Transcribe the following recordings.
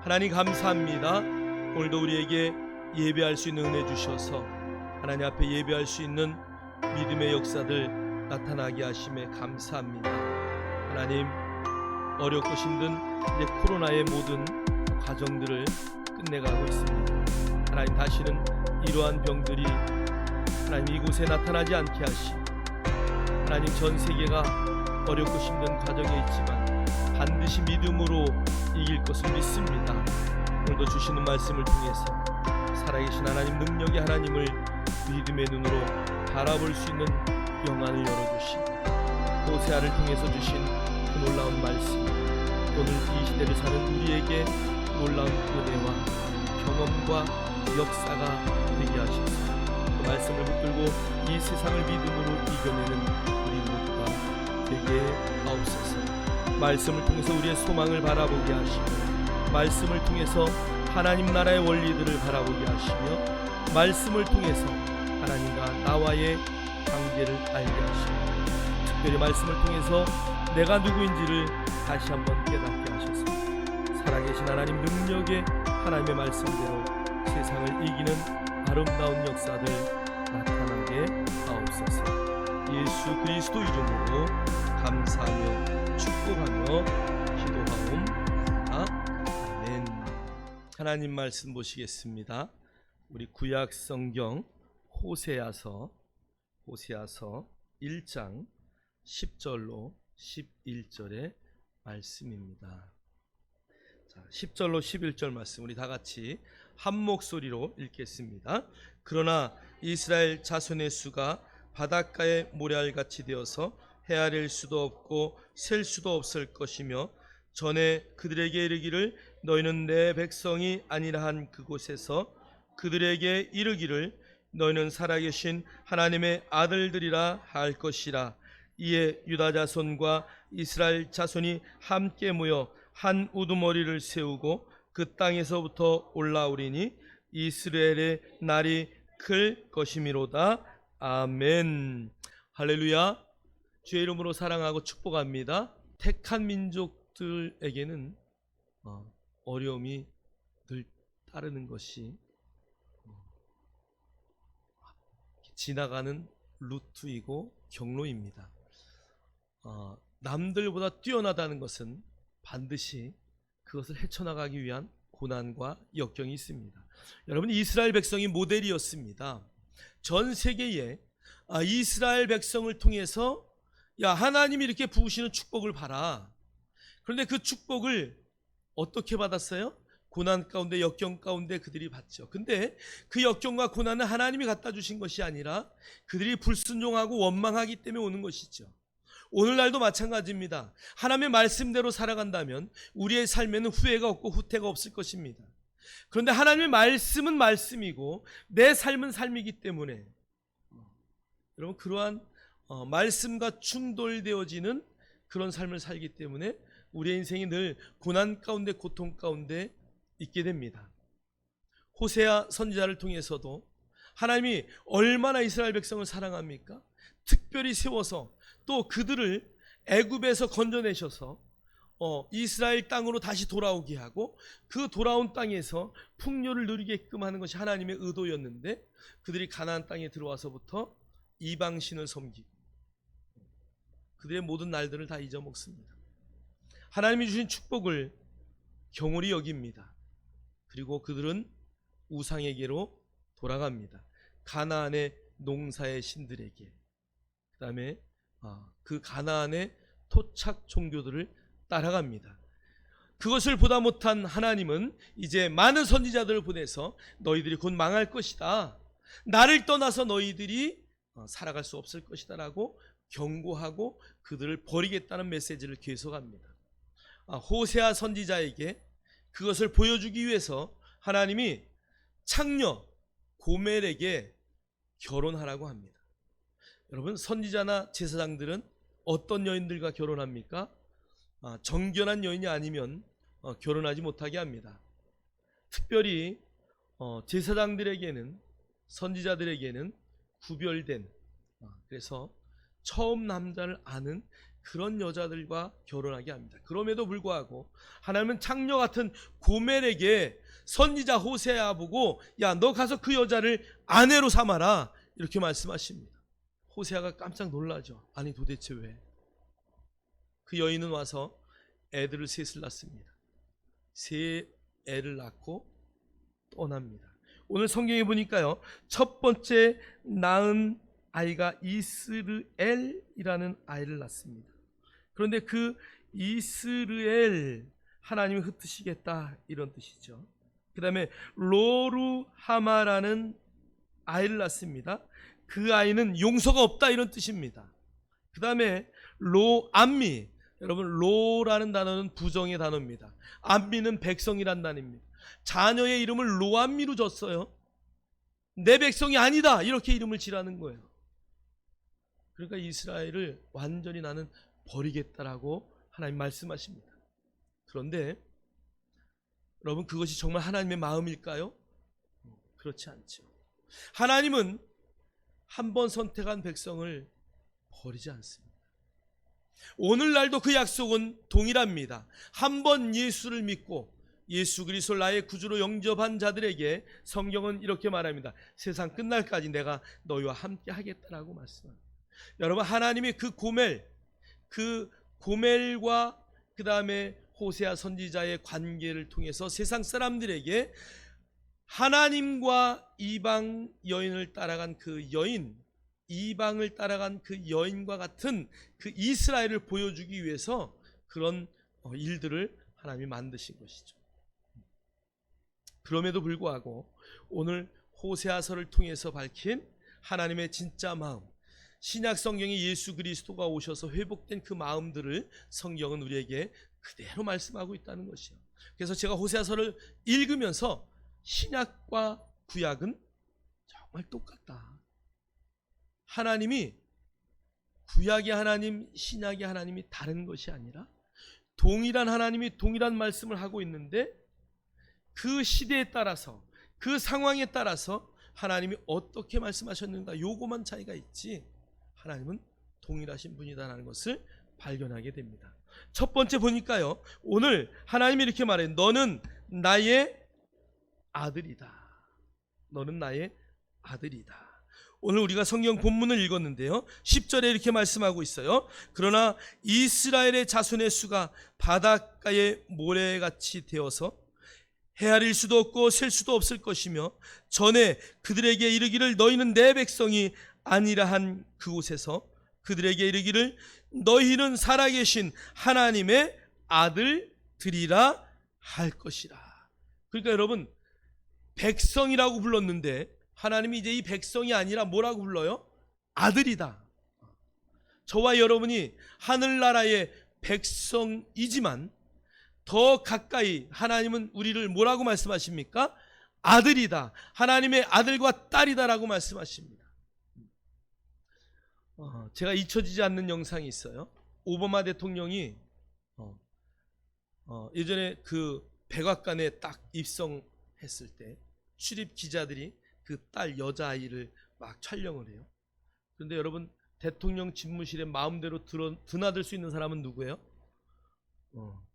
하나님 감사합니다. 오늘도 우리에게 예배할 수 있는 은혜 주셔서 하나님 앞에 예배할 수 있는 믿음의 역사들 나타나게 하심에 감사합니다. 하나님, 어렵고 힘든 이제 코로나의 모든 과정들을 끝내가고 있습니다. 하나님, 다시는 이러한 병들이 하나님 이곳에 나타나지 않게 하시고, 하나님 전 세계가 어렵고 힘든 과정에 있지만 반드시 믿음으로 이길 것을 믿습니다. 오늘도 주시는 말씀을 통해서 살아계신 하나님 능력의 하나님을 믿음의 눈으로 바라볼 수 있는 영안을 열어주시고, 호세아를 통해서 주신 그 놀라운 말씀, 오늘 이 시대를 사는 우리에게 놀라운 은혜와 경험과 역사가 되게 하셔서 그 말씀을 붙들고 이 세상을 믿음으로 이겨내는 우리 모두가 되게 하옵소서. 말씀을 통해서 우리의 소망을 바라보게 하시고, 말씀을 통해서 하나님 나라의 원리들을 바라보게 하시며, 말씀을 통해서 하나님과 나와의 관계를 알게 하시고, 특별히 말씀을 통해서 내가 누구인지를 다시 한번 깨닫게 하셔서 살아계신 하나님 능력의 하나님의 말씀대로 세상을 이기는 아름다운 역사들 나타나게 하옵소서. 예수 그리스도 이름으로 감사하며 축복하며 기도하옵나이다. 아멘. 하나님 말씀 보시겠습니다. 우리 구약 성경 호세아서 1장 10절로 11절의 말씀입니다. 자, 10절로 11절 말씀 우리 다 같이 한 목소리로 읽겠습니다. 그러나 이스라엘 자손의 수가 바닷가의 모래알같이 되어서 헤아릴 수도 없고 셀 수도 없을 것이며, 전에 그들에게 이르기를 너희는 내 백성이 아니라 한 그곳에서 그들에게 이르기를 너희는 살아계신 하나님의 아들들이라 할 것이라. 이에 유다 자손과 이스라엘 자손이 함께 모여 한 우두머리를 세우고 그 땅에서부터 올라오리니 이스라엘의 날이 클 것이미로다. 아멘. 할렐루야. 주의 이름으로 사랑하고 축복합니다. 택한 민족들에게는 어려움이 늘 따르는 것이 지나가는 루트이고 경로입니다. 남들보다 뛰어나다는 것은 반드시 그것을 헤쳐나가기 위한 고난과 역경이 있습니다. 여러분, 이스라엘 백성이 모델이었습니다. 전 세계에 이스라엘 백성을 통해서 하나님이 이렇게 부으시는 축복을 봐라. 그런데 그 축복을 어떻게 받았어요? 고난 가운데, 역경 가운데 그들이 받죠. 근데 그 역경과 고난은 하나님이 갖다 주신 것이 아니라 그들이 불순종하고 원망하기 때문에 오는 것이죠. 오늘날도 마찬가지입니다. 하나님의 말씀대로 살아간다면 우리의 삶에는 후회가 없고 후퇴가 없을 것입니다. 그런데 하나님의 말씀은 말씀이고 내 삶은 삶이기 때문에 여러분, 그러한 말씀과 충돌되어지는 그런 삶을 살기 때문에 우리의 인생이 늘 고난 가운데, 고통 가운데 있게 됩니다. 호세아 선지자를 통해서도 하나님이 얼마나 이스라엘 백성을 사랑합니까? 특별히 세워서 또 그들을 애굽에서 건져내셔서 이스라엘 땅으로 다시 돌아오게 하고 그 돌아온 땅에서 풍요를 누리게끔 하는 것이 하나님의 의도였는데, 그들이 가나안 땅에 들어와서부터 이방신을 섬기고 그들의 모든 날들을 다 잊어먹습니다. 하나님이 주신 축복을 경홀히 여깁니다. 그리고 그들은 우상에게로 돌아갑니다. 가나안의 농사의 신들에게, 그 다음에 그 가나안의 토착 종교들을 따라갑니다. 그것을 보다 못한 하나님은 이제 많은 선지자들을 보내서 너희들이 곧 망할 것이다, 나를 떠나서 너희들이 살아갈 수 없을 것이다 라고 경고하고 그들을 버리겠다는 메시지를 계속합니다. 호세아 선지자에게 그것을 보여주기 위해서 하나님이 창녀 고멜에게 결혼하라고 합니다. 여러분, 선지자나 제사장들은 어떤 여인들과 결혼합니까? 정결한 여인이 아니면 결혼하지 못하게 합니다. 특별히 제사장들에게는, 선지자들에게는 구별된, 그래서 처음 남자를 아는 그런 여자들과 결혼하게 합니다. 그럼에도 불구하고 하나님은 창녀 같은 고멜에게 선지자 호세아 보고 야, 너 가서 그 여자를 아내로 삼아라 이렇게 말씀하십니다. 호세아가 깜짝 놀라죠. 아니 도대체 왜? 그 여인은 와서 애들을 셋을 낳습니다. 세 애를 낳고 떠납니다. 오늘 성경에 보니까요, 첫 번째 낳은 아이가 이스르엘이라는 아이를 낳습니다. 그런데 그 이스르엘, 하나님이 흩으시겠다 이런 뜻이죠. 그 다음에 로루하마라는 아이를 낳습니다. 그 아이는 용서가 없다 이런 뜻입니다. 그 다음에 로암미, 여러분 로라는 단어는 부정의 단어입니다. 암미는 백성이란 단어입니다. 자녀의 이름을 로암미로 줬어요. 내 백성이 아니다 이렇게 이름을 지라는 거예요. 그러니까 이스라엘을 완전히 나는 버리겠다라고 하나님 말씀하십니다. 그런데 여러분 그것이 정말 하나님의 마음일까요? 그렇지 않죠. 하나님은 한 번 선택한 백성을 버리지 않습니다. 오늘날도 그 약속은 동일합니다. 한 번 예수를 믿고 예수 그리스도를 나의 구주로 영접한 자들에게 성경은 이렇게 말합니다. 세상 끝날까지 내가 너희와 함께 하겠다라고 말씀합니다. 여러분 하나님이 그 고멜과 그 다음에 호세아 선지자의 관계를 통해서 세상 사람들에게 하나님과 이방 여인을 따라간 그 여인, 이방을 따라간 그 여인과 같은 그 이스라엘을 보여주기 위해서 그런 일들을 하나님이 만드신 것이죠. 그럼에도 불구하고 오늘 호세아서를 통해서 밝힌 하나님의 진짜 마음, 신약 성경에 예수 그리스도가 오셔서 회복된 그 마음들을 성경은 우리에게 그대로 말씀하고 있다는 것이요. 그래서 제가 호세아서를 읽으면서 신약과 구약은 정말 똑같다. 하나님이 구약의 하나님, 신약의 하나님이 다른 것이 아니라 동일한 하나님이 동일한 말씀을 하고 있는데 그 시대에 따라서 그 상황에 따라서 하나님이 어떻게 말씀하셨는가 요거만 차이가 있지 하나님은 동일하신 분이다라는 것을 발견하게 됩니다. 첫 번째 보니까요, 오늘 하나님이 이렇게 말해요. 너는 나의 아들이다. 너는 나의 아들이다. 오늘 우리가 성경 본문을 읽었는데요, 10절에 이렇게 말씀하고 있어요. 그러나 이스라엘의 자손의 수가 바닷가의 모래같이 되어서 헤아릴 수도 없고 셀 수도 없을 것이며 전에 그들에게 이르기를 너희는 내 백성이 아니라 한 그곳에서 그들에게 이르기를 너희는 살아계신 하나님의 아들들이라 할 것이라. 그러니까 여러분 백성이라고 불렀는데 하나님이 이제 이 백성이 아니라 뭐라고 불러요? 아들이다. 저와 여러분이 하늘나라의 백성이지만 더 가까이 하나님은 우리를 뭐라고 말씀하십니까? 아들이다. 하나님의 아들과 딸이다라고 말씀하십니다. 제가 잊혀지지 않는 영상이 있어요. 오바마 대통령이 예전에 그 백악관에 딱 입성했을 때 출입 기자들이 그 딸 여자아이를 막 촬영을 해요. 그런데 여러분 대통령 집무실에 마음대로 드나들 수 있는 사람은 누구예요?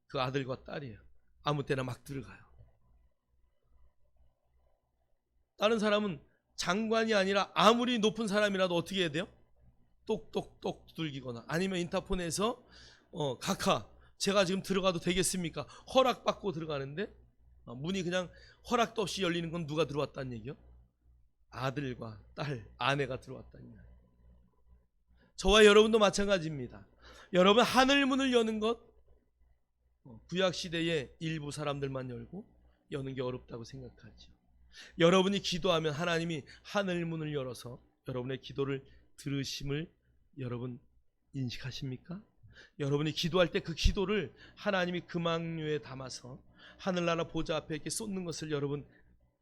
그 아들과 딸이에요. 아무 때나 막 들어가요. 다른 사람은 장관이 아니라 아무리 높은 사람이라도 어떻게 해야 돼요? 똑똑똑 두들기거나 아니면 인터폰에서 각하 제가 지금 들어가도 되겠습니까? 허락받고 들어가는데 문이 그냥 허락도 없이 열리는 건 누가 들어왔다는 얘기요? 아들과 딸, 아내가 들어왔다는 얘기예요. 저와 여러분도 마찬가지입니다. 여러분 하늘 문을 여는 것 구약시대에 일부 사람들만 열고 여는 게 어렵다고 생각하죠. 여러분이 기도하면 하나님이 하늘 문을 열어서 여러분의 기도를 들으심을 여러분 인식하십니까? 여러분이 기도할 때 그 기도를 하나님이 금왕류에 담아서 하늘나라 보좌 앞에 이렇게 쏟는 것을 여러분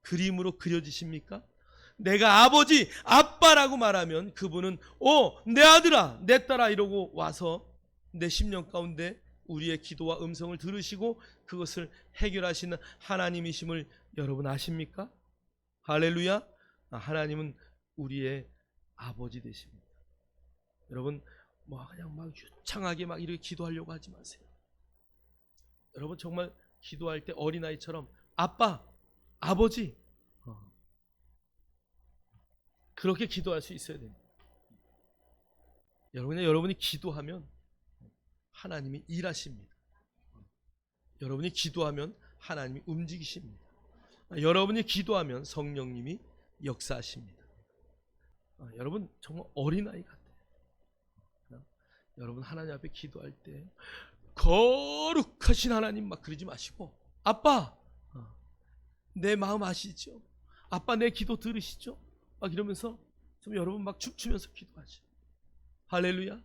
그림으로 그려지십니까? 내가 아버지, 아빠라고 말하면 그분은 내 아들아, 내 딸아 이러고 와서 내 심령 가운데 우리의 기도와 음성을 들으시고 그것을 해결하시는 하나님이심을 여러분 아십니까? 할렐루야. 하나님은 우리의 아버지 되십니다. 여러분 뭐 그냥 막 유창하게 막 이렇게 기도하려고 하지 마세요. 여러분 정말 기도할 때 어린아이처럼 아빠, 아버지 그렇게 기도할 수 있어야 됩니다. 여러분이 기도하면 하나님이 일하십니다. 여러분이 기도하면 하나님이 움직이십니다. 여러분이 기도하면 성령님이 역사하십니다. 여러분 정말 어린아이 같아요. 여러분 하나님 앞에 기도할 때 거룩하신 하나님 막 그러지 마시고 아빠 내 마음 아시죠? 아빠 내 기도 들으시죠? 막 이러면서 좀 여러분 막 춤추면서 기도하죠. 할렐루야.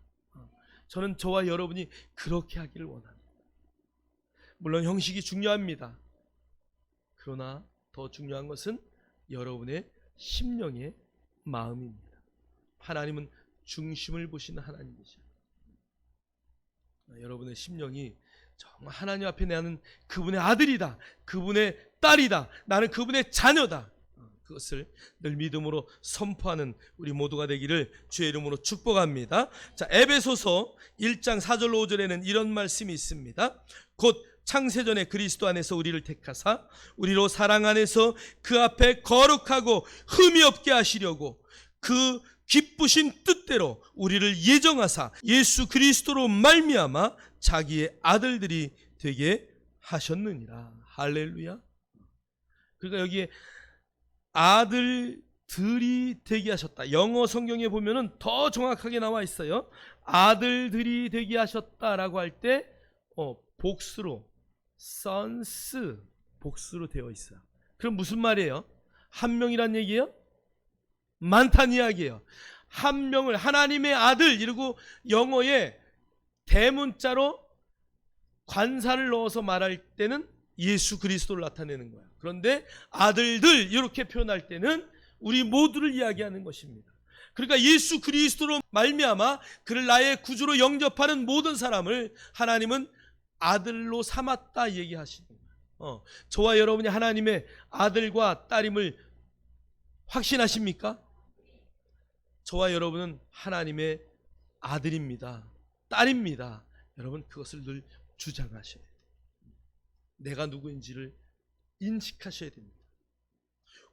저는 저와 여러분이 그렇게 하기를 원합니다. 물론 형식이 중요합니다. 그러나 더 중요한 것은 여러분의 심령의 마음입니다. 하나님은 중심을 보시는 하나님이시죠. 여러분의 심령이 정말 하나님 앞에 나는 그분의 아들이다, 그분의 딸이다, 나는 그분의 자녀다, 그것을 늘 믿음으로 선포하는 우리 모두가 되기를 주의 이름으로 축복합니다. 자, 에베소서 1장 4절로 5절에는 이런 말씀이 있습니다. 곧 창세전에 그리스도 안에서 우리를 택하사 우리로 사랑 안에서 그 앞에 거룩하고 흠이 없게 하시려고 그 기쁘신 뜻대로 우리를 예정하사 예수 그리스도로 말미암아 자기의 아들들이 되게 하셨느니라. 할렐루야. 그러니까 여기에 아들들이 되게 하셨다. 영어 성경에 보면은 더 정확하게 나와 있어요. 아들들이 되게 하셨다라고 할 때 복수로 sons 복수로 되어 있어요. 그럼 무슨 말이에요? 한 명이란 얘기예요? 많다는 이야기예요. 한 명을 하나님의 아들 이러고 영어에 대문자로 관사를 넣어서 말할 때는 예수 그리스도를 나타내는 거야. 그런데 아들들 이렇게 표현할 때는 우리 모두를 이야기하는 것입니다. 그러니까 예수 그리스도로 말미암아 그를 나의 구주로 영접하는 모든 사람을 하나님은 아들로 삼았다 얘기하시는 거예요. 저와 여러분이 하나님의 아들과 딸임을 확신하십니까? 저와 여러분은 하나님의 아들입니다. 딸입니다. 여러분 그것을 늘 주장하셔야 돼요. 내가 누구인지를 인식하셔야 됩니다.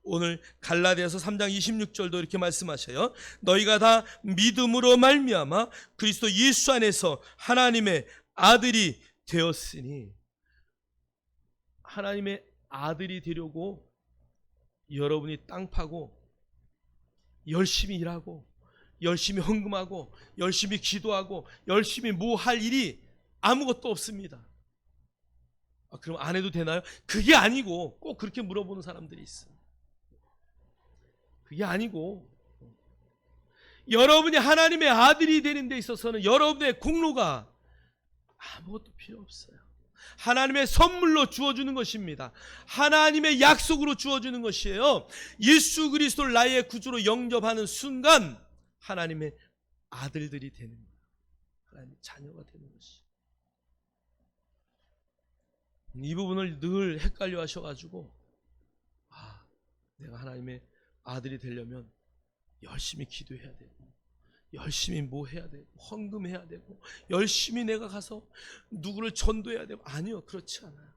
오늘 갈라디아서 3장 26절도 이렇게 말씀하셔요. 너희가 다 믿음으로 말미암아 그리스도 예수 안에서 하나님의 아들이 되었으니, 하나님의 아들이 되려고 여러분이 땅 파고 열심히 일하고 열심히 헌금하고 열심히 기도하고 열심히 뭐 할 일이 아무것도 없습니다. 그럼 안 해도 되나요? 그게 아니고 꼭 그렇게 물어보는 사람들이 있어요. 그게 아니고 여러분이 하나님의 아들이 되는 데 있어서는 여러분의 공로가 아무것도 필요 없어요. 하나님의 선물로 주어주는 것입니다. 하나님의 약속으로 주어주는 것이에요. 예수 그리스도를 나의 구주로 영접하는 순간 하나님의 아들들이 되는 거예요. 하나님의 자녀가 되는 것이. 이 부분을 늘 헷갈려 하셔가지고 내가 하나님의 아들이 되려면 열심히 기도해야 되고 열심히 뭐 해야 되고 헌금해야 되고 열심히 내가 가서 누구를 전도해야 되고, 아니요, 그렇지 않아요.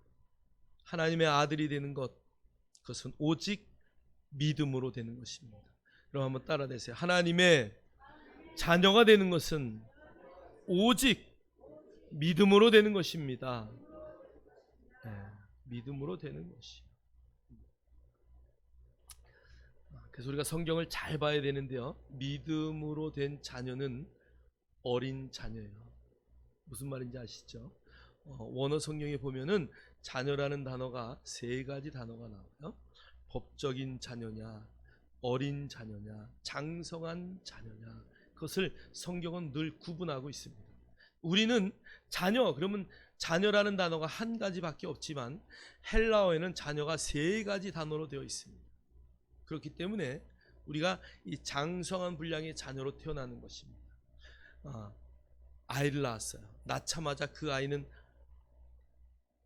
하나님의 아들이 되는 것, 그것은 오직 믿음으로 되는 것입니다. 그럼 한번 따라내세요. 하나님의 자녀가 되는 것은 오직 믿음으로 되는 것입니다. 믿음으로 되는 것이. 그래서 우리가 성경을 잘 봐야 되는데요, 믿음으로 된 자녀는 어린 자녀예요. 무슨 말인지 아시죠? 원어 성경에 보면은 자녀라는 단어가 세 가지 단어가 나와요. 법적인 자녀냐, 어린 자녀냐, 장성한 자녀냐, 그것을 성경은 늘 구분하고 있습니다. 우리는 자녀, 그러면 자녀라는 단어가 한 가지밖에 없지만 헬라어에는 자녀가 세 가지 단어로 되어 있습니다. 그렇기 때문에 우리가 이 장성한 분량의 자녀로 태어나는 것입니다. 아이를 낳았어요. 낳자마자 그 아이는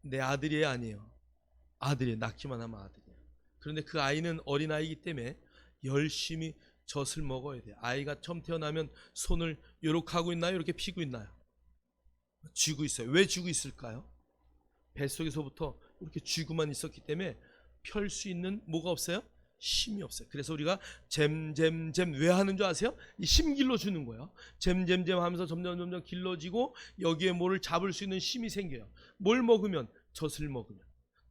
내 아들이 아니에요. 아들이에요. 낳기만 하면 아들이에요. 그런데 그 아이는 어린아이이기 때문에 열심히 젖을 먹어야 돼요. 아이가 처음 태어나면 손을 요렇게 하고 있나요? 이렇게 피고 있나요? 쥐고 있어요. 왜 쥐고 있을까요? 뱃속에서부터 이렇게 쥐고만 있었기 때문에 펼 수 있는 뭐가 없어요? 힘이 없어요. 그래서 우리가 잼잼잼 왜 하는 줄 아세요? 이 힘 길러주는 거예요. 잼잼잼 하면서 점점 길러지고 여기에 뭐를 잡을 수 있는 힘이 생겨요. 뭘 먹으면? 젖을 먹으면.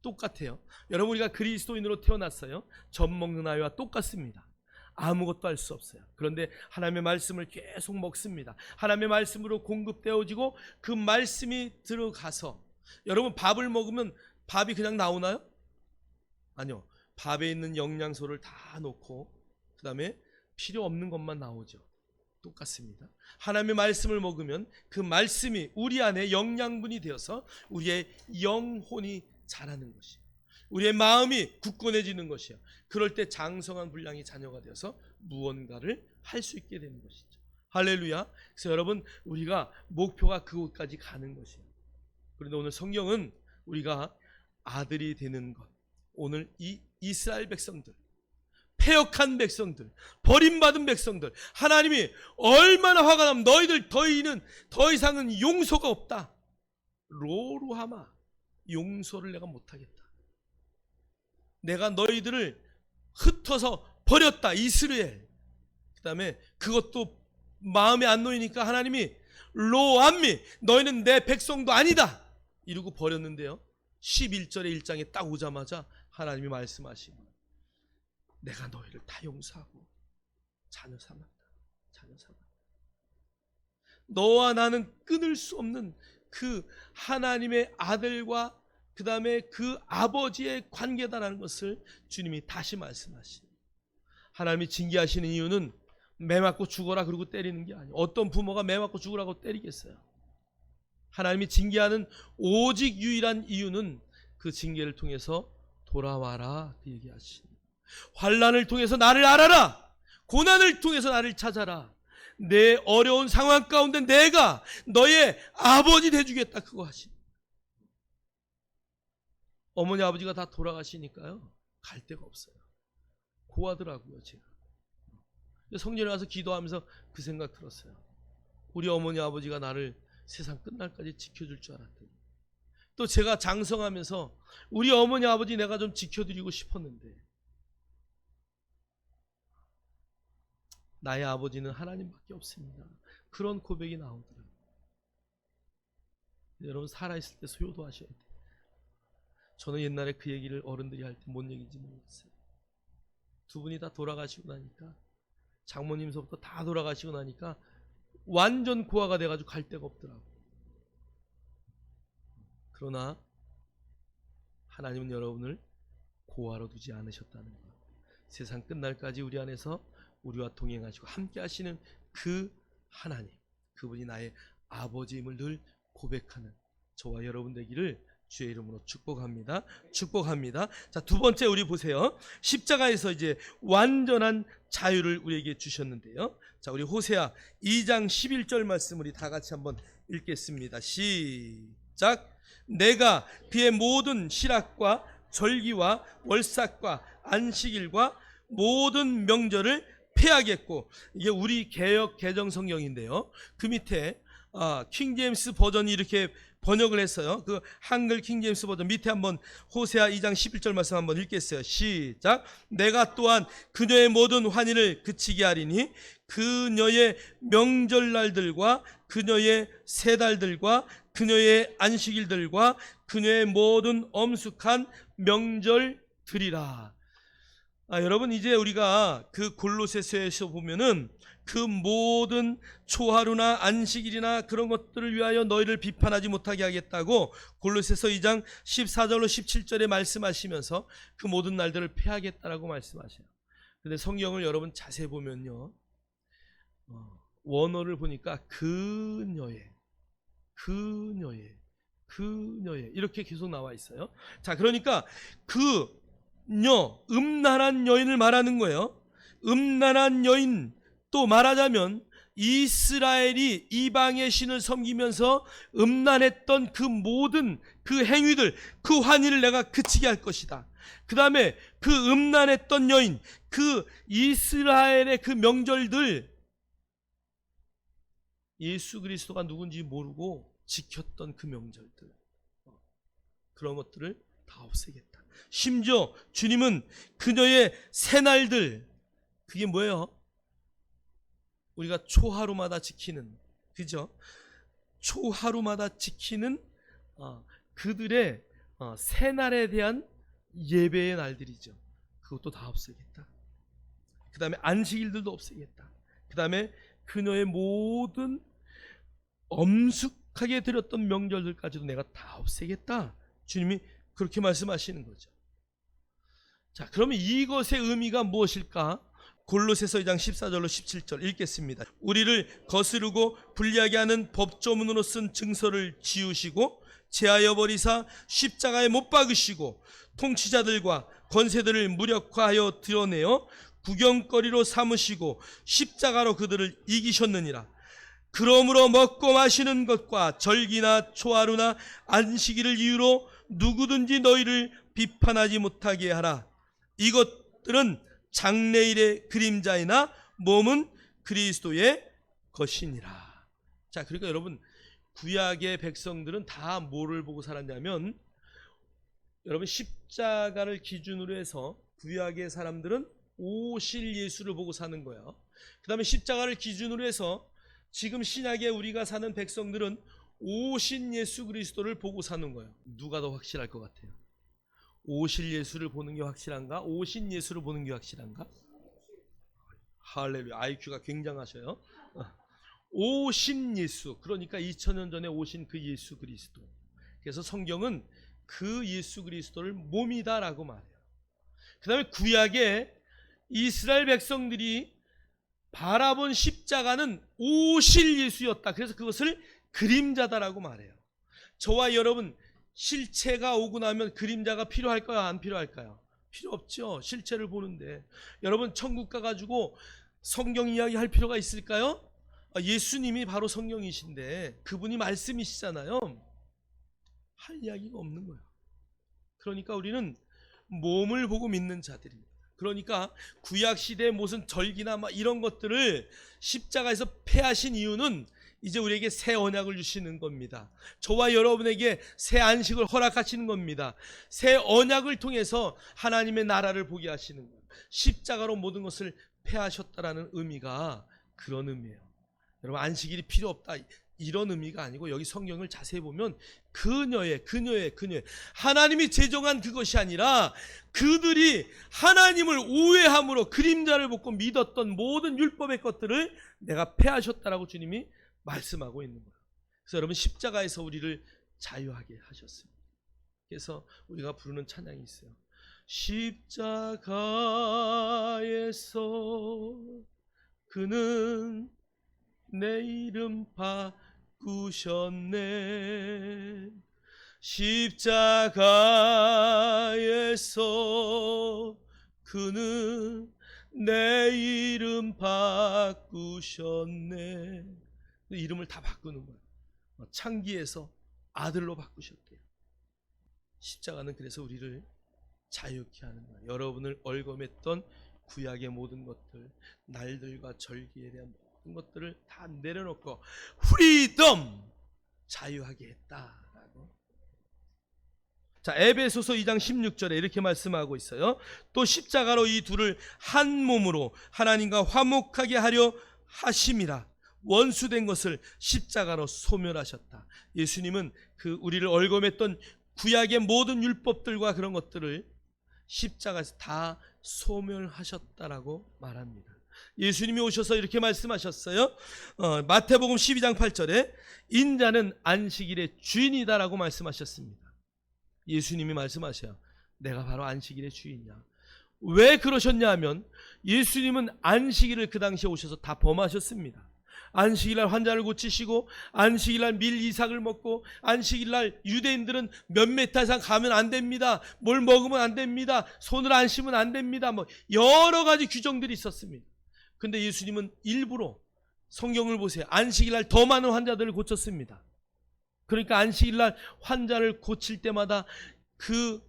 똑같아요. 여러분, 우리가 그리스도인으로 태어났어요. 젖 먹는 아이와 똑같습니다. 아무것도 할 수 없어요. 그런데 하나님의 말씀을 계속 먹습니다. 하나님의 말씀으로 공급되어지고 그 말씀이 들어가서, 여러분 밥을 먹으면 밥이 그냥 나오나요? 아니요. 밥에 있는 영양소를 다 놓고 그 다음에 필요 없는 것만 나오죠. 똑같습니다. 하나님의 말씀을 먹으면 그 말씀이 우리 안에 영양분이 되어서 우리의 영혼이 자라는 것이에요. 우리의 마음이 굳건해지는 것이에요. 그럴 때 장성한 분량의 자녀가 되어서 무언가를 할 수 있게 되는 것이죠. 할렐루야. 그래서 여러분, 우리가 목표가 그곳까지 가는 것이에요. 그런데 오늘 성경은 우리가 아들이 되는 것, 오늘 이 이스라엘 백성들, 패역한 백성들, 버림받은 백성들, 하나님이 얼마나 화가 나면 너희들 더 이상은 용서가 없다. 로루하마, 용서를 내가 못하겠다. 내가 너희들을 흩어서 버렸다. 이스라엘. 그 다음에 그것도 마음에 안 놓이니까 하나님이 로암미, 너희는 내 백성도 아니다 이러고 버렸는데요, 11절의 1장에 딱 오자마자 하나님이 말씀하시고, 내가 너희를 다 용서하고 자녀 삼았다. 자녀 삼았다. 너와 나는 끊을 수 없는 그 하나님의 아들과 그 다음에 그 아버지의 관계다라는 것을 주님이 다시 말씀하시고, 하나님이 징계하시는 이유는 매 맞고 죽어라 그러고 때리는 게 아니에요. 어떤 부모가 매 맞고 죽으라고 때리겠어요? 하나님이 징계하는 오직 유일한 이유는 그 징계를 통해서 돌아와라 그 얘기하시니, 환난을 통해서 나를 알아라, 고난을 통해서 나를 찾아라, 내 어려운 상황 가운데 내가 너의 아버지 돼주겠다 그거 하시니. 어머니 아버지가 다 돌아가시니까요 갈 데가 없어요. 고하더라고요. 제가 성전에 와서 기도하면서 그 생각 들었어요. 우리 어머니 아버지가 나를 세상 끝날까지 지켜줄 줄 알았더니, 또 제가 장성하면서 우리 어머니 아버지 내가 좀 지켜드리고 싶었는데, 나의 아버지는 하나님밖에 없습니다. 그런 고백이 나오더라고요. 여러분, 살아있을 때 소요도 하셔야 돼요. 저는 옛날에 그 얘기를 어른들이 할 때 뭔 얘기인지 모르겠어요. 두 분이 다 돌아가시고 나니까, 장모님서부터 다 돌아가시고 나니까 완전 고아가 돼가지고 갈 데가 없더라고요. 그러나 하나님은 여러분을 고아로 두지 않으셨다는 것, 세상 끝날까지 우리 안에서 우리와 동행하시고 함께 하시는 그 하나님, 그분이 나의 아버지임을 늘 고백하는 저와 여러분 되기를 주의 이름으로 축복합니다. 축복합니다. 자, 두 번째 우리 보세요. 십자가에서 이제 완전한 자유를 우리에게 주셨는데요. 자, 우리 호세아 2장 11절 말씀 우리 다 같이 한번 읽겠습니다. 시작. 내가 그의 모든 실학과 절기와 월삭과 안식일과 모든 명절을 폐하겠고, 이게 우리 개역 개정 성경인데요. 그 밑에 킹제임스 버전이 이렇게 번역을 했어요. 그 한글 킹제임스 버전 밑에 한번 호세아 2장 11절 말씀 한번 읽겠어요. 시작. 내가 또한 그녀의 모든 환희를 그치게 하리니 그녀의 명절날들과 그녀의 세 달들과 그녀의 안식일들과 그녀의 모든 엄숙한 명절들이라. 여러분, 이제 우리가 그 골로새서에서 보면은 그 모든 초하루나 안식일이나 그런 것들을 위하여 너희를 비판하지 못하게 하겠다고 골로새서 2장 14절로 17절에 말씀하시면서 그 모든 날들을 폐하겠다라고 말씀하셔요. 그런데 성경을 여러분 자세히 보면요, 원어를 보니까 그녀의 이렇게 계속 나와 있어요. 자, 그러니까 음란한 여인을 말하는 거예요. 음란한 여인, 또 말하자면 이스라엘이 이방의 신을 섬기면서 음란했던 그 모든 그 행위들, 그 환희를 내가 그치게 할 것이다. 그 다음에 그 음란했던 여인, 그 이스라엘의 그 명절들, 예수 그리스도가 누군지 모르고 지켰던 그 명절들, 그런 것들을 다 없애겠다. 심지어 주님은 그녀의 새날들, 그게 뭐예요? 우리가 초하루마다 지키는, 그죠? 초하루마다 지키는 그들의 새날에 대한 예배의 날들이죠. 그것도 다 없애겠다. 그 다음에 안식일들도 없애겠다. 그 다음에 그녀의 모든 엄숙하게 드렸던 명절들까지도 내가 다 없애겠다. 주님이 그렇게 말씀하시는 거죠. 자, 그러면 이것의 의미가 무엇일까? 골로새서 2장 14절로 17절 읽겠습니다. 우리를 거스르고 불리하게 하는 법조문으로 쓴 증서를 지우시고 제하여 버리사 십자가에 못 박으시고 통치자들과 권세들을 무력화하여 드러내어 구경거리로 삼으시고 십자가로 그들을 이기셨느니라. 그러므로 먹고 마시는 것과 절기나 초하루나 안식일을 이유로 누구든지 너희를 비판하지 못하게 하라. 이것들은 장래일의 그림자이나 몸은 그리스도의 것이니라. 자, 그러니까 여러분, 구약의 백성들은 다 뭐를 보고 살았냐면, 여러분 십자가를 기준으로 해서 구약의 사람들은 오실 예수를 보고 사는 거예요. 그 다음에 십자가를 기준으로 해서 지금 신약에 우리가 사는 백성들은 오신 예수 그리스도를 보고 사는 거예요. 누가 더 확실할 것 같아요? 오실 예수를 보는 게 확실한가? 오신 예수를 보는 게 확실한가? 할렐루야, IQ가 굉장하셔요. 오신 예수, 그러니까 2000년 전에 오신 그 예수 그리스도. 그래서 성경은 그 예수 그리스도를 몸이다라고 말해요. 그 다음에 구약에 이스라엘 백성들이 바라본 십자가는 오실 예수였다. 그래서 그것을 그림자다라고 말해요. 저와 여러분, 실체가 오고 나면 그림자가 필요할까요? 안 필요할까요? 필요 없죠. 실체를 보는데. 여러분, 천국 가가지고 성경 이야기 할 필요가 있을까요? 예수님이 바로 성령이신데 그분이 말씀이시잖아요. 할 이야기가 없는 거예요. 그러니까 우리는 몸을 보고 믿는 자들입니다. 그러니까 구약시대의 무슨 절기나 막 이런 것들을 십자가에서 폐하신 이유는 이제 우리에게 새 언약을 주시는 겁니다. 저와 여러분에게 새 안식을 허락하시는 겁니다. 새 언약을 통해서 하나님의 나라를 보게 하시는 거예요. 십자가로 모든 것을 폐하셨다라는 의미가 그런 의미예요. 여러분, 안식일이 필요 없다 이런 의미가 아니고, 여기 성경을 자세히 보면 그녀의 하나님이 제정한 그것이 아니라 그들이 하나님을 오해함으로 그림자를 보고 믿었던 모든 율법의 것들을 내가 폐하셨다라고 주님이 말씀하고 있는 거예요. 그래서 여러분, 십자가에서 우리를 자유하게 하셨습니다. 그래서 우리가 부르는 찬양이 있어요. 십자가에서 그는 내 이름 바꾸셨네. 십자가에서 그는 내 이름 바꾸셨네. 이름을 다 바꾸는 거예요. 창기에서 아들로 바꾸셨대요. 십자가는 그래서 우리를 자유케 하는 거예요. 여러분을 얼검했던 구약의 모든 것들, 날들과 절기에 대한 모든 것들을 다 내려놓고 프리덤, 자유하게 했다라고. 자, 에베소서 2장 16절에 이렇게 말씀하고 있어요. 또 십자가로 이 둘을 한 몸으로 하나님과 화목하게 하려 하심이라. 원수된 것을 십자가로 소멸하셨다. 예수님은 그 우리를 얼검했던 구약의 모든 율법들과 그런 것들을 십자가에서 다 소멸하셨다라고 말합니다. 예수님이 오셔서 이렇게 말씀하셨어요. 마태복음 12장 8절에 인자는 안식일의 주인이다라고 말씀하셨습니다. 예수님이 말씀하셔요. 내가 바로 안식일의 주인이야. 왜 그러셨냐 하면 예수님은 안식일을 그 당시에 오셔서 다 범하셨습니다. 안식일날 환자를 고치시고, 안식일날 밀 이삭을 먹고, 안식일날 유대인들은 몇 미터 이상 가면 안 됩니다. 뭘 먹으면 안 됩니다. 손을 안 씻으면 안 됩니다. 뭐 여러 가지 규정들이 있었습니다. 근데 예수님은 일부러, 성경을 보세요, 안식일날 더 많은 환자들을 고쳤습니다. 그러니까 안식일날 환자를 고칠 때마다 그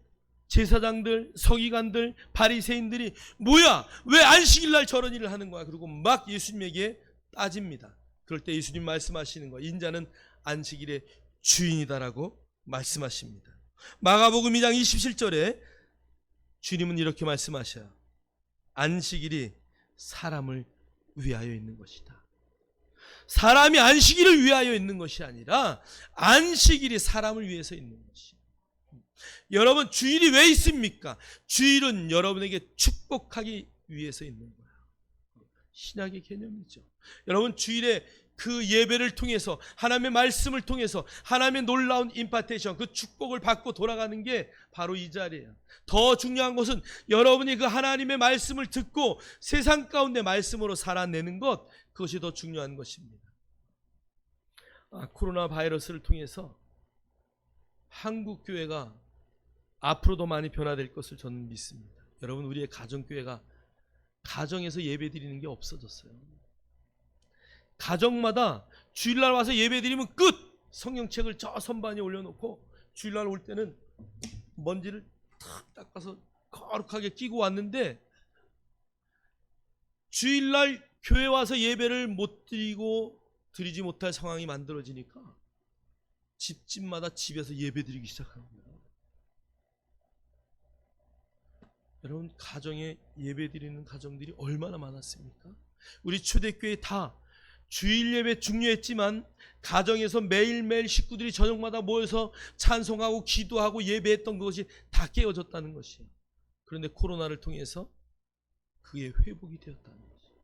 제사장들, 서기관들, 바리새인들이 뭐야? 왜 안식일 날 저런 일을 하는 거야? 그리고 막 예수님에게 따집니다. 그럴 때 예수님 말씀하시는 거, 인자는 안식일의 주인이다라고 말씀하십니다. 마가복음 2장 27절에 주님은 이렇게 말씀하셔요. 안식일이 사람을 위하여 있는 것이다. 사람이 안식일을 위하여 있는 것이 아니라 안식일이 사람을 위해서 있는 것이에요. 여러분, 주일이 왜 있습니까? 주일은 여러분에게 축복하기 위해서 있는 거예요. 신약의 개념이죠. 여러분, 주일에 그 예배를 통해서, 하나님의 말씀을 통해서 하나님의 놀라운 임파테이션, 그 축복을 받고 돌아가는 게 바로 이 자리예요. 더 중요한 것은 여러분이 그 하나님의 말씀을 듣고 세상 가운데 말씀으로 살아내는 것, 그것이 더 중요한 것입니다. 코로나 바이러스를 통해서 한국 교회가 앞으로도 많이 변화될 것을 저는 믿습니다. 여러분, 우리의 가정교회가 가정에서 예배 드리는 게 없어졌어요. 가정마다 주일날 와서 예배 드리면 끝! 성경책을 저 선반에 올려놓고 주일날 올 때는 먼지를 탁 닦아서 거룩하게 끼고 왔는데, 주일날 교회 와서 예배를 못 드리지 못할 상황이 만들어지니까 집집마다 집에서 예배 드리기 시작한 거예요. 여러분, 가정에 예배 드리는 가정들이 얼마나 많았습니까? 우리 초대교회 다 주일 예배 중요했지만 가정에서 매일매일 식구들이 저녁마다 모여서 찬송하고 기도하고 예배했던 그것이 다 깨어졌다는 것이에요. 그런데 코로나를 통해서 그게 회복이 되었다는 것이에요.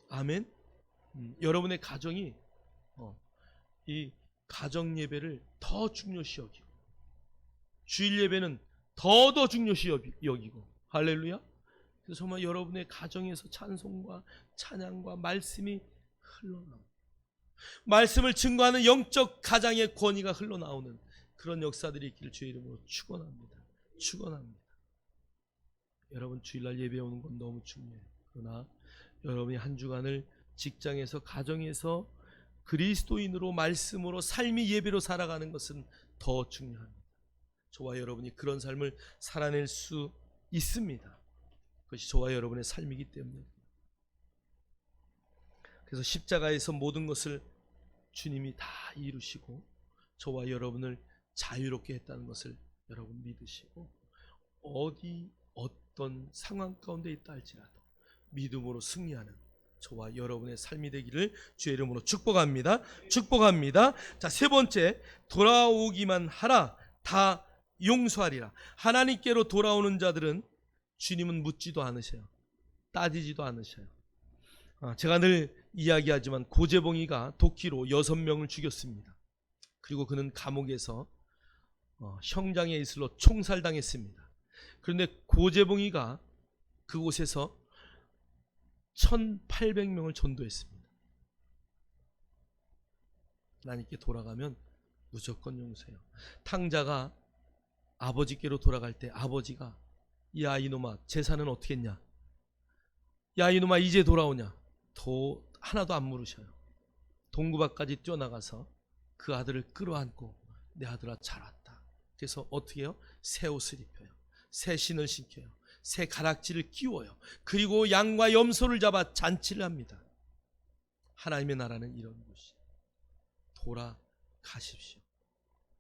아멘. 여러분의 가정이 이 가정 예배를 더 중요시 여기고, 주일 예배는 더 중요시 여기고, 할렐루야. 그래서 정말 여러분의 가정에서 찬송과 찬양과 말씀이 흘러나오고, 말씀을 증거하는 영적 가장의 권위가 흘러나오는 그런 역사들이 있기를 주의 이름으로 축원합니다. 축원합니다. 여러분, 주일날 예배 오는 건 너무 중요해요. 그러나 여러분이 한 주간을 직장에서, 가정에서 그리스도인으로, 말씀으로, 삶이 예배로 살아가는 것은 더 중요합니다. 저와 여러분이 그런 삶을 살아낼 수 있습니다. 그것이 저와 여러분의 삶이기 때문에. 그래서 십자가에서 모든 것을 주님이 다 이루시고 저와 여러분을 자유롭게 했다는 것을 여러분 믿으시고, 어떤 상황 가운데 있다 할지라도 믿음으로 승리하는 저와 여러분의 삶이 되기를 주의 이름으로 축복합니다. 축복합니다. 자, 세 번째, 돌아오기만 하라, 다 용서하리라. 하나님께로 돌아오는 자들은 주님은 묻지도 않으셔요. 따지지도 않으셔요. 제가 늘 이야기하지만 고재봉이가 도끼로 6명을 죽였습니다. 그리고 그는 감옥에서 형장의 이슬로 총살당했습니다. 그런데 고재봉이가 그곳에서 1800명을 전도했습니다. 하나님께 돌아가면 무조건 용서해요. 탕자가 아버지께로 돌아갈 때 아버지가, 야 이놈아, 재산은 어떻게 했냐? 야 이놈아, 이제 돌아오냐? 하나도 안 물으셔요. 동구 밖까지 뛰어나가서 그 아들을 끌어안고, 내 아들아 잘 왔다. 그래서 어떻게 해요? 새 옷을 입혀요. 새 신을 신겨요. 새 가락지를 끼워요. 그리고 양과 염소를 잡아 잔치를 합니다. 하나님의 나라는 이런 곳이에요. 돌아가십시오.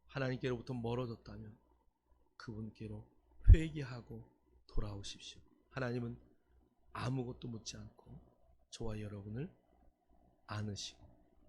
하나님께로부터 멀어졌다면 그분께로 회개하고 돌아오십시오. 하나님은 아무것도 묻지 않고 저와 여러분을 안으시고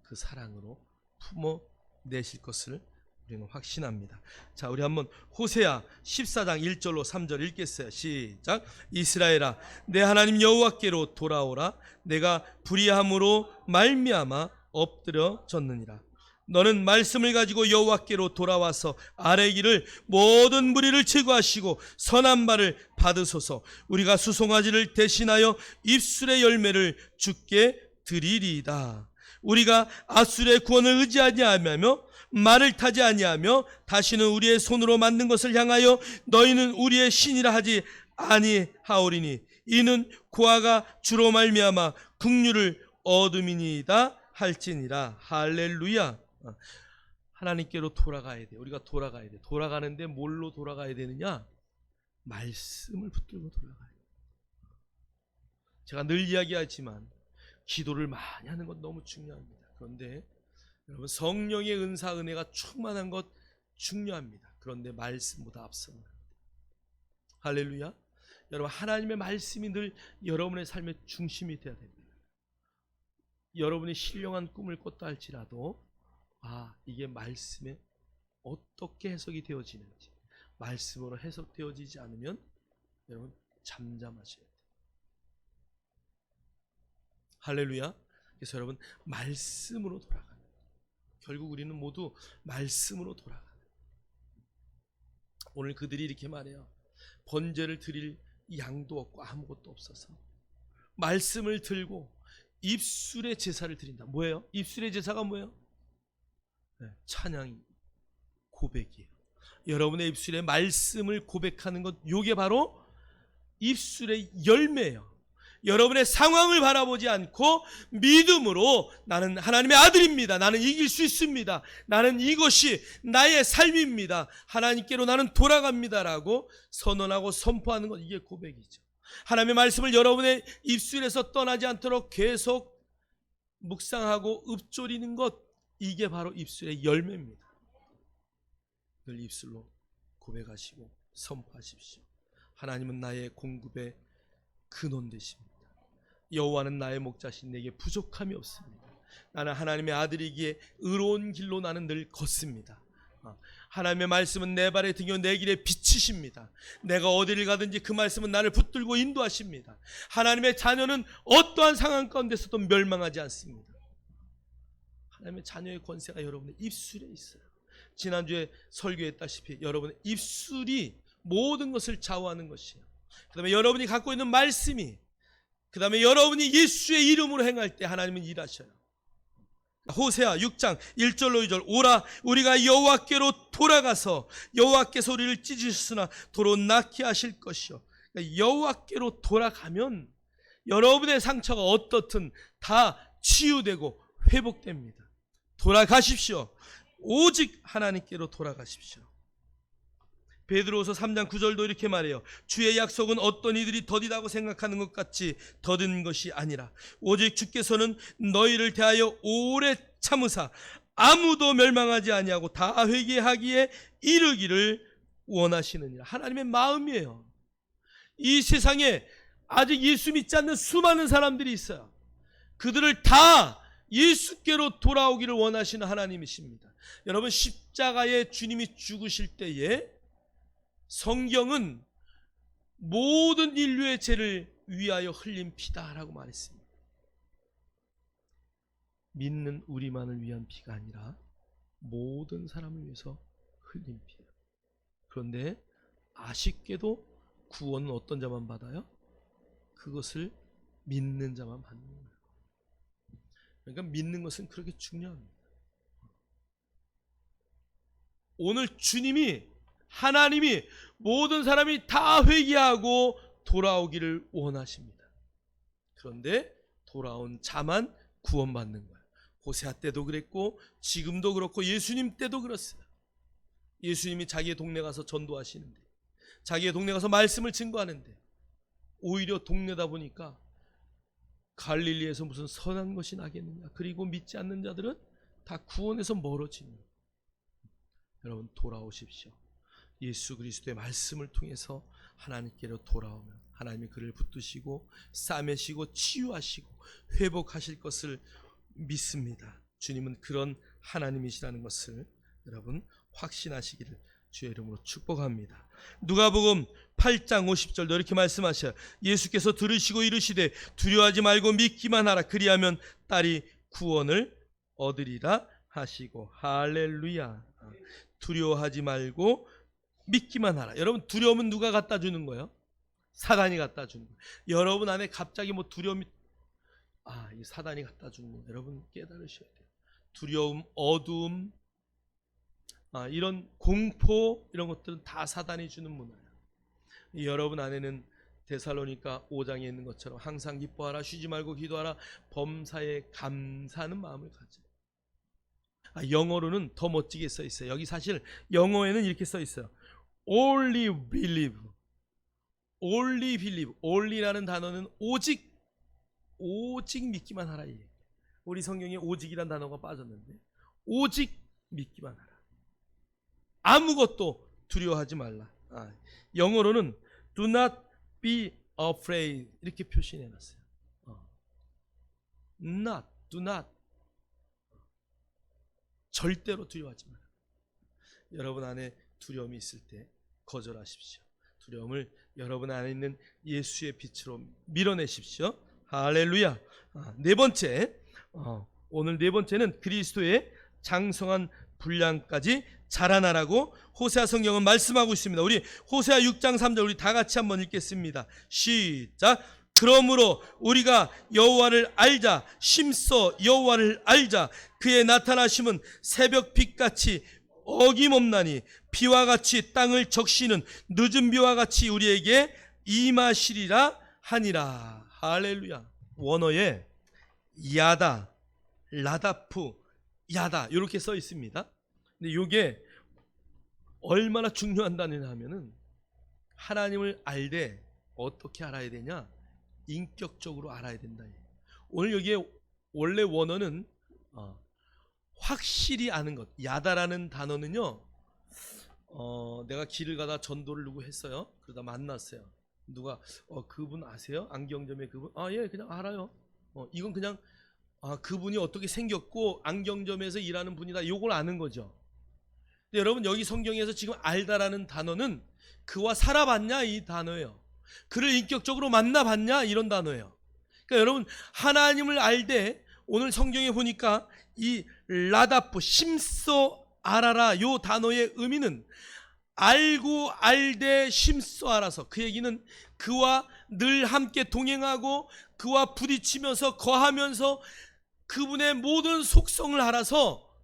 그 사랑으로 품어내실 것을 우리는 확신합니다. 자, 우리 한번 호세아 14장 1절로 3절 읽겠어요. 시작. 이스라엘아, 내 하나님 여호와께로 돌아오라. 내가 불의함으로 말미암아 엎드려졌느니라. 너는 말씀을 가지고 여호와께로 돌아와서 아뢰기를, 모든 무리를 제거하시고 선한 말을 받으소서. 우리가 수송아지를 대신하여 입술의 열매를 주께 드리리이다. 우리가 아술의 구원을 의지하지 아니하며 말을 타지 아니하며 다시는 우리의 손으로 만든 것을 향하여 너희는 우리의 신이라 하지 아니하오리니 이는 고아가 주로 말미암아 긍휼을 얻음이니이다 할지니라. 할렐루야. 하나님께로 돌아가야 돼. 우리가 돌아가야 돼. 돌아가는데 뭘로 돌아가야 되느냐? 말씀을 붙들고 돌아가야 돼. 제가 늘 이야기하지만 기도를 많이 하는 건 너무 중요합니다. 그런데 여러분, 성령의 은사, 은혜가 충만한 것 중요합니다. 그런데 말씀보다 앞서는 것. 할렐루야. 여러분, 하나님의 말씀이 늘 여러분의 삶의 중심이 되어야 됩니다. 여러분이 신령한 꿈을 꿨다 할지라도 이게 말씀에 어떻게 해석이 되어지는지, 말씀으로 해석되어지지 않으면 여러분 잠잠하셔야 돼요. 할렐루야. 그래서 여러분, 말씀으로 돌아가는 거예요. 결국 우리는 모두 말씀으로 돌아가는 거예요. 오늘 그들이 이렇게 말해요. 번제를 드릴 양도 없고 아무것도 없어서 말씀을 들고 입술의 제사를 드린다. 뭐예요? 입술의 제사가 뭐예요? 찬양이, 고백이에요. 여러분의 입술에 말씀을 고백하는 것, 이게 바로 입술의 열매예요. 여러분의 상황을 바라보지 않고 믿음으로 나는 하나님의 아들입니다. 나는 이길 수 있습니다. 나는 이것이 나의 삶입니다. 하나님께로 나는 돌아갑니다라고 선언하고 선포하는 것, 이게 고백이죠. 하나님의 말씀을 여러분의 입술에서 떠나지 않도록 계속 묵상하고 읊조리는 것, 이게 바로 입술의 열매입니다. 늘 입술로 고백하시고 선포하십시오. 하나님은 나의 공급의 근원 되십니다. 여호와는 나의 목자신, 내게 부족함이 없습니다. 나는 하나님의 아들이기에 의로운 길로 나는 늘 걷습니다. 하나님의 말씀은 내 발의 등이요 내 길에 빛이십니다. 내가 어디를 가든지 그 말씀은 나를 붙들고 인도하십니다. 하나님의 자녀는 어떠한 상황 가운데서도 멸망하지 않습니다. 하나님의 자녀의 권세가 여러분의 입술에 있어요. 지난주에 설교했다시피 여러분의 입술이 모든 것을 좌우하는 것이에요. 그 다음에 여러분이 갖고 있는 말씀이, 그 다음에 여러분이 예수의 이름으로 행할 때 하나님은 일하셔요. 호세아 6장 1절로 2절, 오라 우리가 여호와께로 돌아가서 여호와께서 우리를 찢으셨으나 도로 낫게 하실 것이요. 그러니까 여호와께로 돌아가면 여러분의 상처가 어떻든 다 치유되고 회복됩니다. 돌아가십시오. 오직 하나님께로 돌아가십시오. 베드로후서 3장 9절도 이렇게 말해요. 주의 약속은 어떤 이들이 더디다고 생각하는 것 같이 더딘 것이 아니라 오직 주께서는 너희를 대하여 오래 참으사 아무도 멸망하지 아니하고 다 회개하기에 이르기를 원하시느니라. 하나님의 마음이에요. 이 세상에 아직 예수 믿지 않는 수많은 사람들이 있어요. 그들을 다 예수께로 돌아오기를 원하시는 하나님이십니다. 여러분, 십자가에 주님이 죽으실 때에 성경은 모든 인류의 죄를 위하여 흘린 피다라고 말했습니다. 믿는 우리만을 위한 피가 아니라 모든 사람을 위해서 흘린 피예요. 그런데 아쉽게도 구원은 어떤 자만 받아요? 그것을 믿는 자만 받는 거예요. 그러니까 믿는 것은 그렇게 중요합니다. 오늘 주님이, 하나님이 모든 사람이 다 회개하고 돌아오기를 원하십니다. 그런데 돌아온 자만 구원받는 거예요. 호세아 때도 그랬고 지금도 그렇고 예수님 때도 그렇어요. 예수님이 자기의 동네 가서 전도하시는데, 자기의 동네 가서 말씀을 증거하는데 오히려 동네다 보니까 갈릴리에서 무슨 선한 것이 나겠느냐, 그리고 믿지 않는 자들은 다 구원에서 멀어집니다. 여러분, 돌아오십시오. 예수 그리스도의 말씀을 통해서 하나님께로 돌아오면 하나님이 그를 붙드시고 싸매시고 치유하시고 회복하실 것을 믿습니다. 주님은 그런 하나님이시라는 것을 여러분 확신하시기를 주의 이름으로 축복합니다. 누가복음 8장 50절도 이렇게 말씀하셔요. 예수께서 들으시고 이르시되 두려워하지 말고 믿기만 하라. 그리하면 딸이 구원을 얻으리라 하시고. 할렐루야. 두려워하지 말고 믿기만 하라. 여러분, 두려움은 누가 갖다 주는 거예요? 사단이 갖다 주는 거예요. 여러분 안에 갑자기 뭐 두려움이, 이 사단이 갖다 주는 거예요. 여러분 깨달으셔야 돼요. 두려움, 어두움, 이런 공포, 이런 것들은 다 사단이 주는 문화예요. 여러분 안에는 데살로니가 5장에 있는 것처럼 항상 기뻐하라, 쉬지 말고 기도하라, 범사에 감사하는 마음을 가져요. 영어로는 더 멋지게 써 있어요. 여기 사실 영어에는 이렇게 써 있어요. Only believe. Only believe. only라는 단어는 오직 믿기만 하라. 우리 성경에 오직이란 단어가 빠졌는데 오직 믿기만 하라. 아무것도 두려워하지 말라. 영어로는 do not be afraid 이렇게 표시해 놨어요. do not. 절대로 두려워하지 마라. 여러분 안에 두려움이 있을 때 거절하십시오. 두려움을 여러분 안에 있는 예수의 빛으로 밀어내십시오. 할렐루야. 네 번째, 오늘 네 번째는 그리스도의 장성한 분량까지 자라나라고 호세아 성경은 말씀하고 있습니다. 우리 호세아 6장 3절 우리 다 같이 한번 읽겠습니다. 시작. 그러므로 우리가 여호와를 알자. 심써 여호와를 알자. 그의 나타나심은 새벽 빛같이 어김없나니 비와 같이 땅을 적시는 늦은 비와 같이 우리에게 임하시리라 하니라. 할렐루야. 원어에 야다, 라다프, 야다 이렇게 써 있습니다. 근데 이게 얼마나 중요한 단어냐 하면은 하나님을 알되 어떻게 알아야 되냐? 인격적으로 알아야 된다. 오늘 여기에 원래 원어는 확실히 아는 것. 야다라는 단어는요. 내가 길을 가다 전도를 누구 했어요. 그러다 만났어요. 누가 그분 아세요? 안경점의 그분? 예, 그냥 알아요. 이건 그냥 그분이 어떻게 생겼고 안경점에서 일하는 분이다. 요걸 아는 거죠. 근데 여러분 여기 성경에서 지금 알다라는 단어는 그와 살아봤냐 이 단어예요. 그를 인격적으로 만나봤냐 이런 단어예요. 그러니까 여러분 하나님을 알되 오늘 성경에 보니까 이 라다프 심써 알아라 요 단어의 의미는 알고 알되 심써 알아서, 그 얘기는 그와 늘 함께 동행하고 그와 부딪히면서 거하면서 그분의 모든 속성을 알아서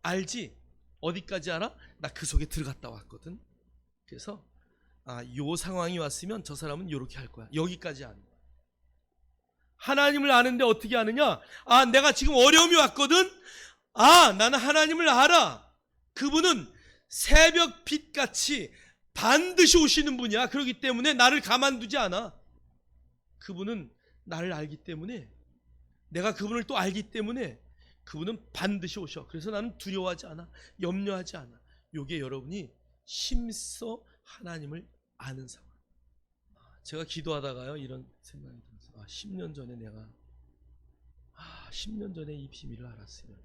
알지. 어디까지 알아? 나 그 속에 들어갔다 왔거든. 그래서 요 상황이 왔으면 저 사람은 요렇게 할 거야. 여기까지 아는 거야. 하나님을 아는데 어떻게 아느냐? 내가 지금 어려움이 왔거든. 나는 하나님을 알아. 그분은 새벽 빛같이 반드시 오시는 분이야. 그렇기 때문에 나를 가만두지 않아. 그분은 나를 알기 때문에, 내가 그분을 또 알기 때문에 그분은 반드시 오셔. 그래서 나는 두려워하지 않아. 염려하지 않아. 요게 여러분이 심써 하나님을 아는 상황. 제가 기도하다가요 이런 생각이 들었어요. 10년 전에 내가 10년 전에 이 비밀을 알았으면.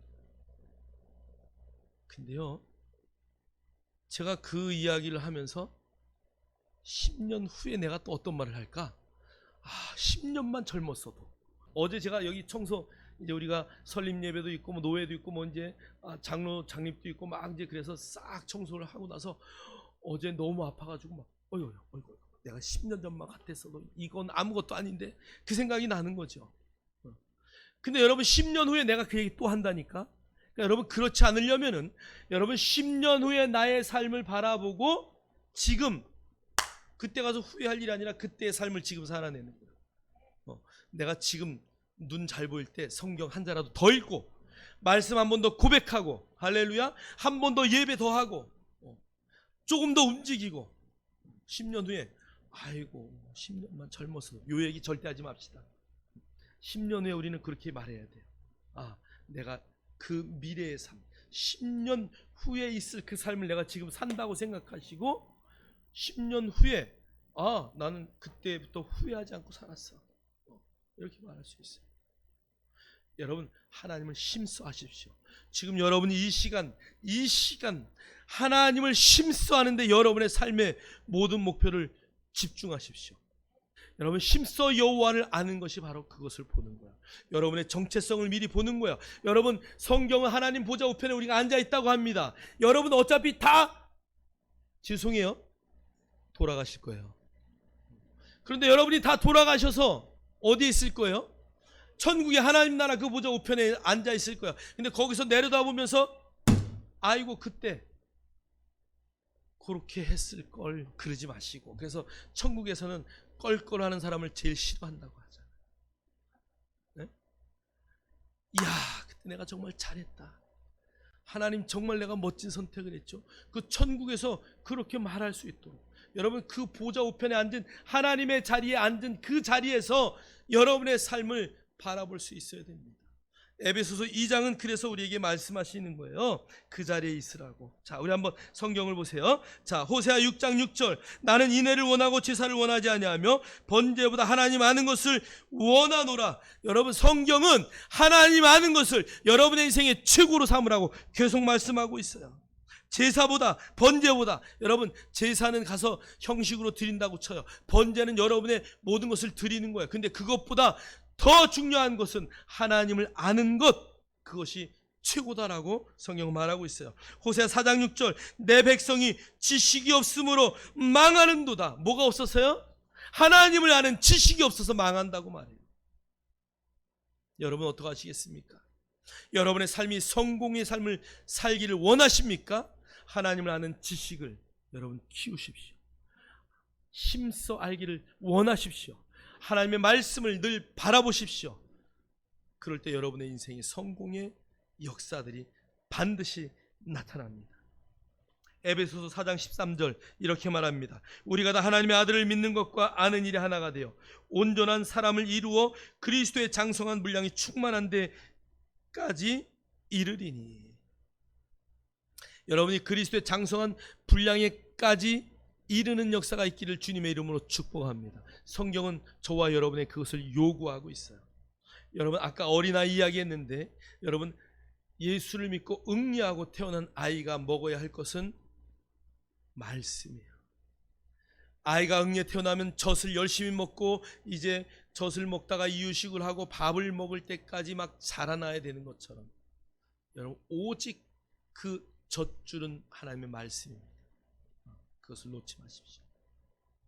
근데요 제가 그 이야기를 하면서 10년 후에 내가 또 어떤 말을 할까? 10년만 젊었어도. 어제 제가 여기 청소, 이제 우리가 설립 예배도 있고 뭐 노회도 있고 뭐 이제 장로 장립도 있고 막 이제 그래서 싹 청소를 하고 나서 어제 너무 아파가지고 막 어이구 내가 10년 전만 같았어도 이건 아무것도 아닌데 그 생각이 나는 거죠. 근데 여러분 10년 후에 내가 그 얘기 또 한다니까. 그러니까 여러분 그렇지 않으려면은 여러분 10년 후에 나의 삶을 바라보고 지금, 그때 가서 후회할 일이 아니라 그때의 삶을 지금 살아내는 거예요. 내가 지금 눈 잘 보일 때 성경 한 자라도 더 읽고 말씀 한 번 더 고백하고, 할렐루야, 한 번 더 예배 더 하고 조금 더 움직이고, 10년 후에 10년만 젊었어. 요 얘기 절대 하지 맙시다. 10년 후에 우리는 그렇게 말해야 돼요. 내가 그 미래의 삶, 10년 후에 있을 그 삶을 내가 지금 산다고 생각하시고 10년 후에 나는 그때부터 후회하지 않고 살았어. 이렇게 말할 수 있어요. 여러분 하나님을 심써하십시오. 지금 여러분이 이 시간 하나님을 심써하는데 여러분의 삶의 모든 목표를 집중하십시오. 여러분 심써 여호와를 아는 것이 바로 그것을 보는 거야. 여러분의 정체성을 미리 보는 거야. 여러분 성경은 하나님 보좌 우편에 우리가 앉아있다고 합니다. 여러분 어차피 다 죄송해요 돌아가실 거예요. 그런데 여러분이 다 돌아가셔서 어디에 있을 거예요? 천국의 하나님 나라 그 보좌 우편에 앉아있을 거야. 근데 거기서 내려다보면서 그때 그렇게 했을 걸 그러지 마시고, 그래서 천국에서는 껄껄하는 사람을 제일 싫어한다고 하잖아요. 네? 그때 내가 정말 잘했다. 하나님 정말 내가 멋진 선택을 했죠. 그 천국에서 그렇게 말할 수 있도록 여러분 그 보좌 우편에 앉은 하나님의 자리에 앉은 그 자리에서 여러분의 삶을 바라볼 수 있어야 됩니다. 에베소서 2장은 그래서 우리에게 말씀하시는 거예요. 그 자리에 있으라고. 자, 우리 한번 성경을 보세요. 자, 호세아 6장 6절. 나는 인애를 원하고 제사를 원하지 아니하며 번제보다 하나님 아는 것을 원하노라. 여러분 성경은 하나님 아는 것을 여러분의 인생의 최고로 삼으라고 계속 말씀하고 있어요. 제사보다 번제보다, 여러분 제사는 가서 형식으로 드린다고 쳐요. 번제는 여러분의 모든 것을 드리는 거예요. 근데 그것보다 더 중요한 것은 하나님을 아는 것, 그것이 최고다라고 성경은 말하고 있어요. 호세아 4장 6절. 내 백성이 지식이 없으므로 망하는도다. 뭐가 없어서요? 하나님을 아는 지식이 없어서 망한다고 말해요. 여러분 어떻게 하시겠습니까? 여러분의 삶이 성공의 삶을 살기를 원하십니까? 하나님을 아는 지식을 여러분 키우십시오. 힘써 알기를 원하십시오. 하나님의 말씀을 늘 바라보십시오. 그럴 때 여러분의 인생의 성공의 역사들이 반드시 나타납니다. 에베소서 4장 13절 이렇게 말합니다. 우리가 다 하나님의 아들을 믿는 것과 아는 일이 하나가 되어 온전한 사람을 이루어 그리스도의 장성한 분량이 충만한 데까지 이르리니. 여러분이 그리스도의 장성한 분량에까지 이르는 역사가 있기를 주님의 이름으로 축복합니다. 성경은 저와 여러분의 그것을 요구하고 있어요. 여러분 아까 어린아이 이야기했는데, 여러분 예수를 믿고 응리하고 태어난 아이가 먹어야 할 것은 말씀이에요. 아이가 응리에 태어나면 젖을 열심히 먹고 이제 젖을 먹다가 이유식을 하고 밥을 먹을 때까지 막 자라나야 되는 것처럼, 여러분 오직 그 젖줄은 하나님의 말씀입니다. 그것을 놓지 마십시오.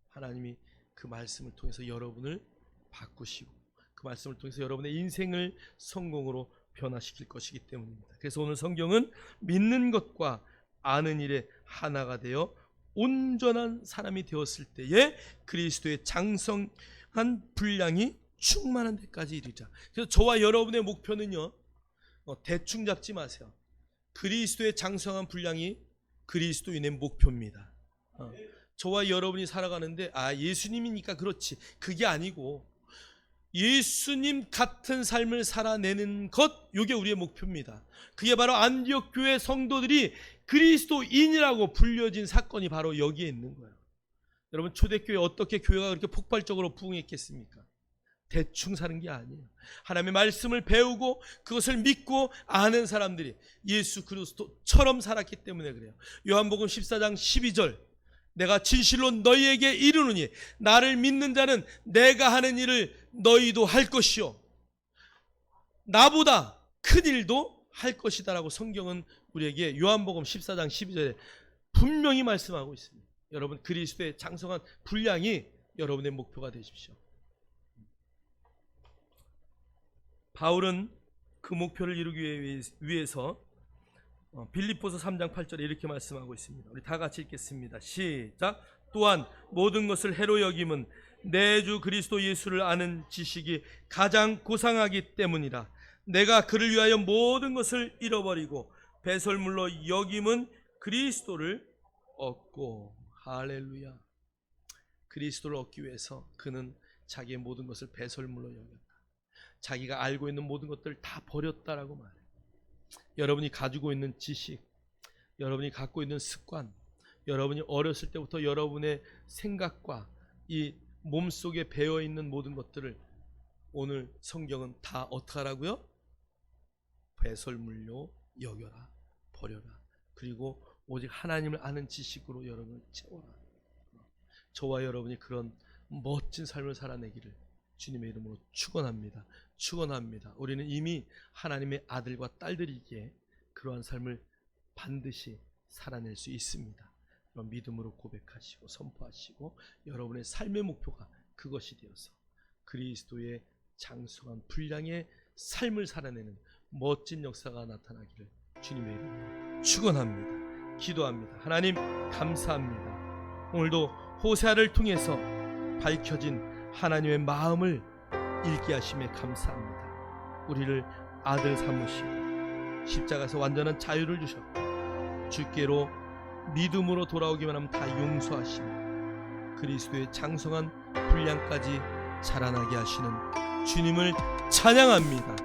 하나님이 그 말씀을 통해서 여러분을 바꾸시고 그 말씀을 통해서 여러분의 인생을 성공으로 변화시킬 것이기 때문입니다. 그래서 오늘 성경은 믿는 것과 아는 일에 하나가 되어 온전한 사람이 되었을 때에 그리스도의 장성한 분량이 충만한 데까지 이르자. 그래서 저와 여러분의 목표는요, 대충 잡지 마세요. 그리스도의 장성한 분량이 그리스도인의 목표입니다. 저와 여러분이 살아가는데 예수님이니까 그렇지, 그게 아니고 예수님 같은 삶을 살아내는 것, 이게 우리의 목표입니다. 그게 바로 안디옥 교회 성도들이 그리스도인이라고 불려진 사건이 바로 여기에 있는 거예요. 여러분 초대교회 어떻게 교회가 그렇게 폭발적으로 부흥했겠습니까? 대충 사는 게 아니에요. 하나님의 말씀을 배우고 그것을 믿고 아는 사람들이 예수 그리스도처럼 살았기 때문에 그래요. 요한복음 14장 12절. 내가 진실로 너희에게 이르노니 나를 믿는 자는 내가 하는 일을 너희도 할 것이요 나보다 큰 일도 할 것이다 라고 성경은 우리에게 요한복음 14장 12절에 분명히 말씀하고 있습니다. 여러분 그리스도의 장성한 분량이 여러분의 목표가 되십시오. 바울은 그 목표를 이루기 위해서 빌립보서 3장 8절에 이렇게 말씀하고 있습니다. 우리 다 같이 읽겠습니다. 시작. 또한 모든 것을 해로 여김은 내 주 그리스도 예수를 아는 지식이 가장 고상하기 때문이라. 내가 그를 위하여 모든 것을 잃어버리고 배설물로 여김은 그리스도를 얻고. 할렐루야. 그리스도를 얻기 위해서 그는 자기의 모든 것을 배설물로 여겼다. 자기가 알고 있는 모든 것들을 다 버렸다라고 말해요. 여러분이 가지고 있는 지식, 여러분이 갖고 있는 습관, 여러분이 어렸을 때부터 여러분의 생각과 이 몸속에 배어있는 모든 것들을 오늘 성경은 다 어떻게 하라고요? 배설물로 여겨라, 버려라. 그리고 오직 하나님을 아는 지식으로 여러분을 채워라. 저와 여러분이 그런 멋진 삶을 살아내기를 주님의 이름으로 축원합니다. 축원합니다. 우리는 이미 하나님의 아들과 딸들이기에 그러한 삶을 반드시 살아낼 수 있습니다. 그런 믿음으로 고백하시고 선포하시고 여러분의 삶의 목표가 그것이 되어서 그리스도의 장성한 분량의 삶을 살아내는 멋진 역사가 나타나기를 주님의 이름으로 축원합니다. 기도합니다. 하나님 감사합니다. 오늘도 호세아를 통해서 밝혀진 하나님의 마음을 읽게 하심에 감사합니다. 우리를 아들 삼으시고 십자가에서 완전한 자유를 주셨고 주께로 믿음으로 돌아오기만 하면 다 용서하시며 그리스도의 장성한 분량까지 자라나게 하시는 주님을 찬양합니다.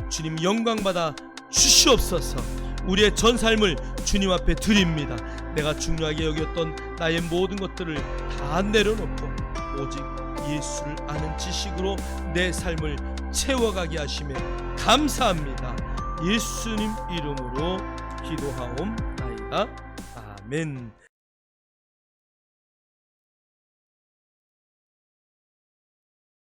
주님 영광받아 주시옵소서. 우리의 전 삶을 주님 앞에 드립니다. 내가 중요하게 여겼던 나의 모든 것들을 다 내려놓고 오직 예수를 아는 지식으로 내 삶을 채워가게 하시며 감사합니다. 예수님 이름으로 기도하옵나이다. 아멘.